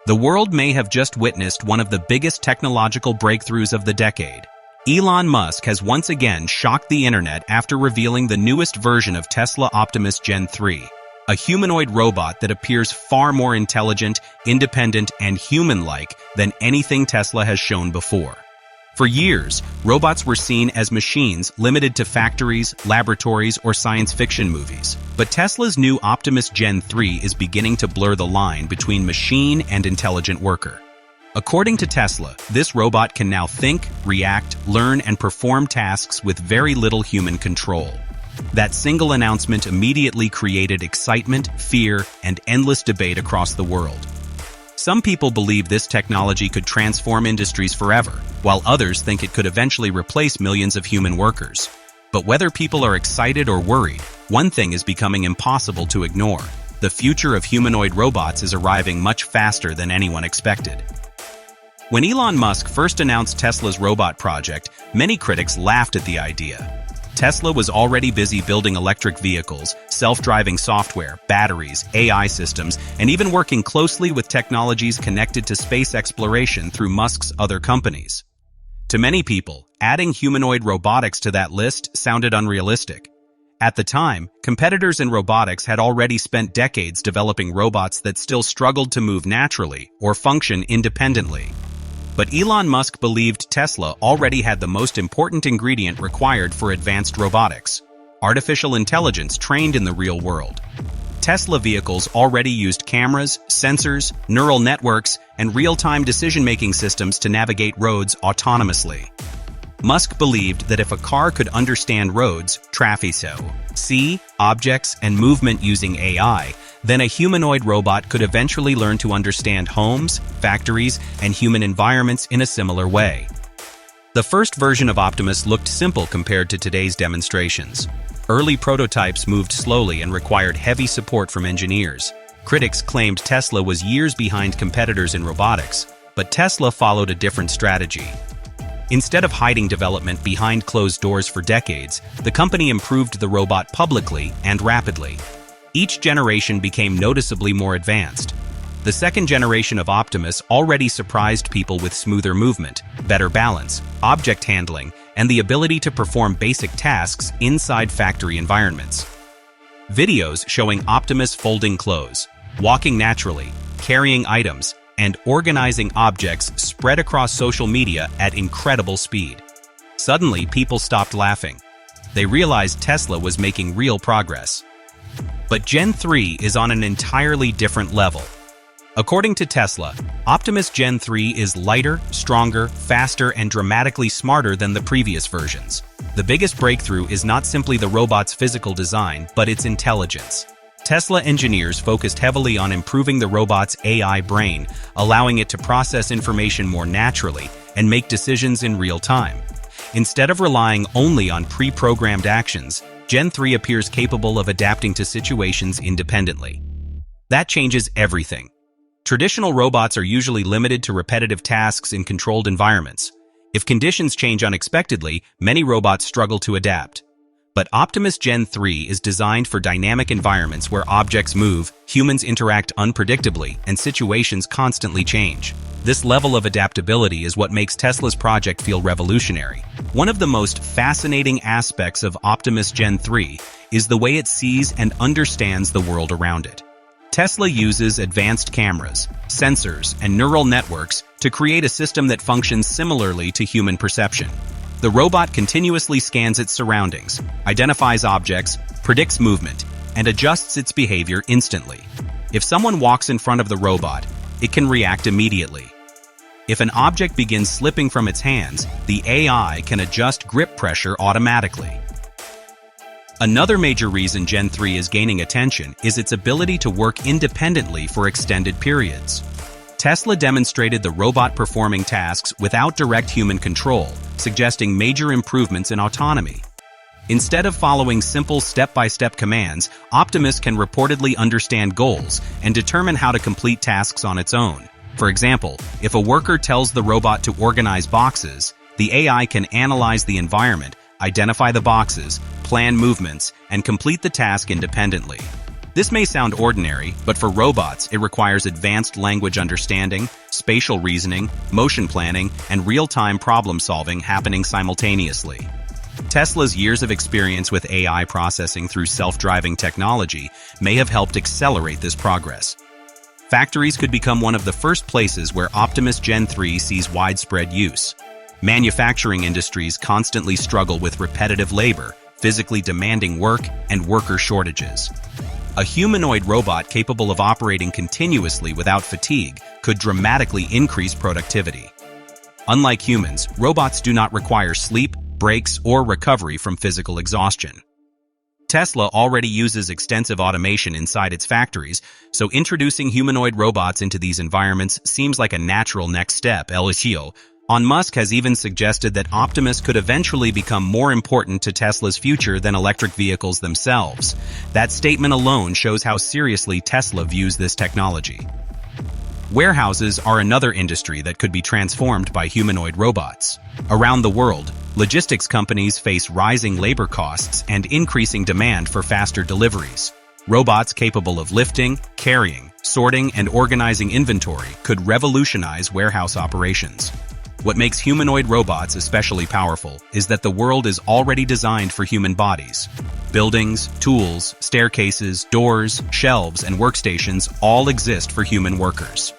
The world may have just witnessed one of the biggest technological breakthroughs of the decade. Elon Musk has once again shocked the internet after revealing the newest version of Tesla Optimus Gen 3, a humanoid robot that appears far more intelligent, independent, and human-like than anything Tesla has shown before. For years, robots were seen as machines limited to factories, laboratories, or science fiction movies. But Tesla's new Optimus Gen 3 is beginning to blur the line between machine and intelligent worker. According to Tesla, this robot can now think, react, learn, and perform tasks with very little human control. That single announcement immediately created excitement, fear, and endless debate across the world. Some people believe this technology could transform industries forever, while others think it could eventually replace millions of human workers. But whether people are excited or worried, one thing is becoming impossible to ignore. The future of humanoid robots is arriving much faster than anyone expected. When Elon Musk first announced Tesla's robot project, many critics laughed at the idea. Tesla was already busy building electric vehicles, self-driving software, batteries, AI systems, and even working closely with technologies connected to space exploration through Musk's other companies. To many people, adding humanoid robotics to that list sounded unrealistic. At the time, competitors in robotics had already spent decades developing robots that still struggled to move naturally or function independently. But Elon Musk believed Tesla already had the most important ingredient required for advanced robotics: artificial intelligence trained in the real world. Tesla vehicles already used cameras, sensors, neural networks, and real-time decision-making systems to navigate roads autonomously. Musk believed that if a car could understand roads, traffic, see objects, and movement using AI, then a humanoid robot could eventually learn to understand homes, factories, and human environments in a similar way. The first version of Optimus looked simple compared to today's demonstrations. Early prototypes moved slowly and required heavy support from engineers. Critics claimed Tesla was years behind competitors in robotics, but Tesla followed a different strategy. Instead of hiding development behind closed doors for decades, the company improved the robot publicly and rapidly. Each generation became noticeably more advanced. The second generation of Optimus already surprised people with smoother movement, better balance, object handling, and the ability to perform basic tasks inside factory environments. Videos showing Optimus folding clothes, walking naturally, carrying items, and organizing objects spread across social media at incredible speed. Suddenly, people stopped laughing. They realized Tesla was making real progress. But Gen 3 is on an entirely different level. According to Tesla, Optimus Gen 3 is lighter, stronger, faster, and dramatically smarter than the previous versions. The biggest breakthrough is not simply the robot's physical design, but its intelligence. Tesla engineers focused heavily on improving the robot's AI brain, allowing it to process information more naturally and make decisions in real time. Instead of relying only on pre-programmed actions, Gen 3 appears capable of adapting to situations independently. That changes everything. Traditional robots are usually limited to repetitive tasks in controlled environments. If conditions change unexpectedly, many robots struggle to adapt. But Optimus Gen 3 is designed for dynamic environments where objects move, humans interact unpredictably, and situations constantly change. This level of adaptability is what makes Tesla's project feel revolutionary. One of the most fascinating aspects of Optimus Gen 3 is the way it sees and understands the world around it. Tesla uses advanced cameras, sensors, and neural networks to create a system that functions similarly to human perception. The robot continuously scans its surroundings, identifies objects, predicts movement, and adjusts its behavior instantly. If someone walks in front of the robot, it can react immediately. If an object begins slipping from its hands, the AI can adjust grip pressure automatically. Another major reason Gen 3 is gaining attention is its ability to work independently for extended periods. Tesla demonstrated the robot performing tasks without direct human control, suggesting major improvements in autonomy. Instead of following simple step-by-step commands, Optimus can reportedly understand goals and determine how to complete tasks on its own. For example, if a worker tells the robot to organize boxes, the AI can analyze the environment, identify the boxes, plan movements, and complete the task independently. This may sound ordinary, but for robots, it requires advanced language understanding, spatial reasoning, motion planning, and real-time problem-solving happening simultaneously. Tesla's years of experience with AI processing through self-driving technology may have helped accelerate this progress. Factories could become one of the first places where Optimus Gen 3 sees widespread use. Manufacturing industries constantly struggle with repetitive labor, physically demanding work, and worker shortages. A humanoid robot capable of operating continuously without fatigue could dramatically increase productivity. Unlike humans, robots do not require sleep, breaks, or recovery from physical exhaustion. Tesla already uses extensive automation inside its factories, so introducing humanoid robots into these environments seems like a natural next step. Elon Musk has even suggested that Optimus could eventually become more important to Tesla's future than electric vehicles themselves. That statement alone shows how seriously Tesla views this technology. Warehouses are another industry that could be transformed by humanoid robots. Around the world, logistics companies face rising labor costs and increasing demand for faster deliveries. Robots capable of lifting, carrying, sorting, and organizing inventory could revolutionize warehouse operations. What makes humanoid robots especially powerful is that the world is already designed for human bodies. Buildings, tools, staircases, doors, shelves, and workstations all exist for human workers.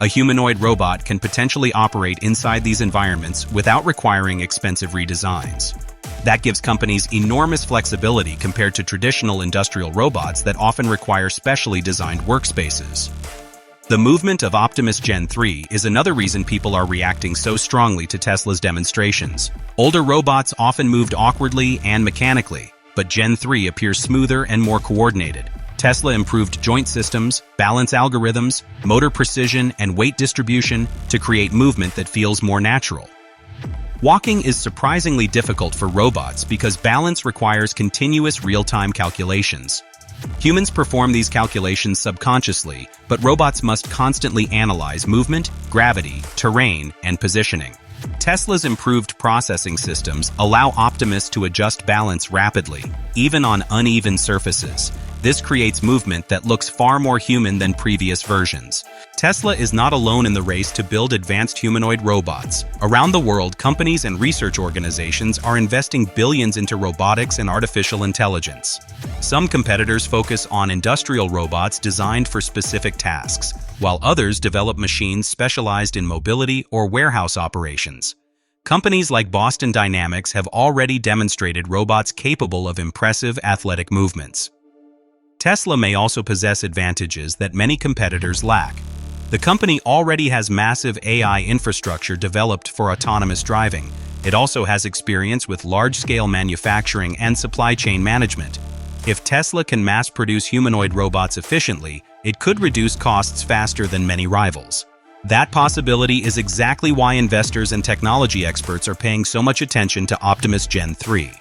A humanoid robot can potentially operate inside these environments without requiring expensive redesigns. That gives companies enormous flexibility compared to traditional industrial robots that often require specially designed workspaces. The movement of Optimus Gen 3 is another reason people are reacting so strongly to Tesla's demonstrations. Older robots often moved awkwardly and mechanically, but Gen 3 appears smoother and more coordinated. Tesla improved joint systems, balance algorithms, motor precision, and weight distribution to create movement that feels more natural. Walking is surprisingly difficult for robots because balance requires continuous real-time calculations. Humans perform these calculations subconsciously, but robots must constantly analyze movement, gravity, terrain, and positioning. Tesla's improved processing systems allow Optimus to adjust balance rapidly, even on uneven surfaces. This creates movement that looks far more human than previous versions. Tesla is not alone in the race to build advanced humanoid robots. Around the world, companies and research organizations are investing billions into robotics and artificial intelligence. Some competitors focus on industrial robots designed for specific tasks, while others develop machines specialized in mobility or warehouse operations. Companies like Boston Dynamics have already demonstrated robots capable of impressive athletic movements. Tesla may also possess advantages that many competitors lack. The company already has massive AI infrastructure developed for autonomous driving. It also has experience with large-scale manufacturing and supply chain management. If Tesla can mass-produce humanoid robots efficiently, it could reduce costs faster than many rivals. That possibility is exactly why investors and technology experts are paying so much attention to Optimus Gen 3.